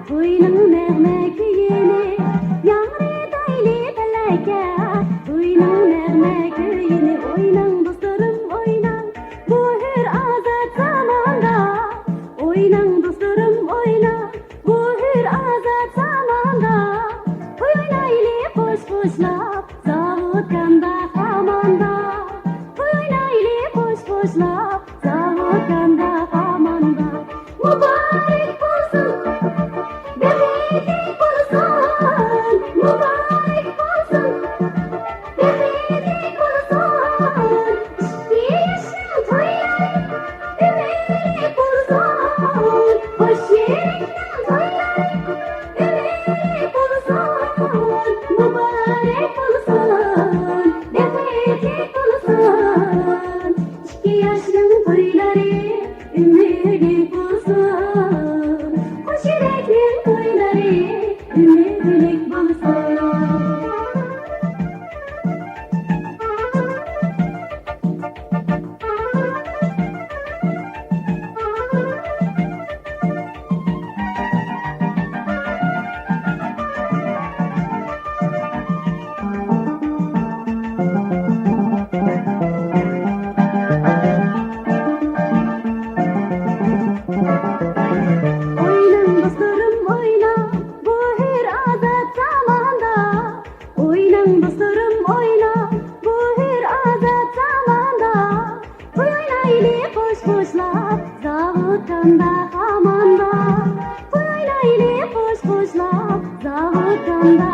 to'yning nag'ma kuyini yangridayli tilaka to'yning nag'ma kuyini o'ynang do'stlarim o'ynang bu hur ozod zamonda o'ynang do'stlarim o'ynang bu hur ozod zamonda to'y o'ynayli qo'sh qo'shlab zavod-kanda hamanda to'y o'ynayli qo'sh qo'shlab zavod-kanda hamanda muborak bo'lsin baxtli bo'lsin muborak bo'lsin baxtli bo'lsin ikki yoshning to'ylari umrlik bo'lsin xo'sh yurishning to'ylari umrlik bo'lsin muborak bo'lsin baxtli bo'lsin ikki yoshning to'ylari umrlik bo'lsin xo'sh yurishning to'ylari umrlik bo'lsin O'ynang do'stlarim o'ynang bu hur ozod zamonda o'ynang do'stlarim o'ynang bu hur ozod zamonda to'y o'ynayli qo'sh qo'shlab zavod-kanda hamanda to'y o'ynayli qo'sh qo'shlab zavod-kanda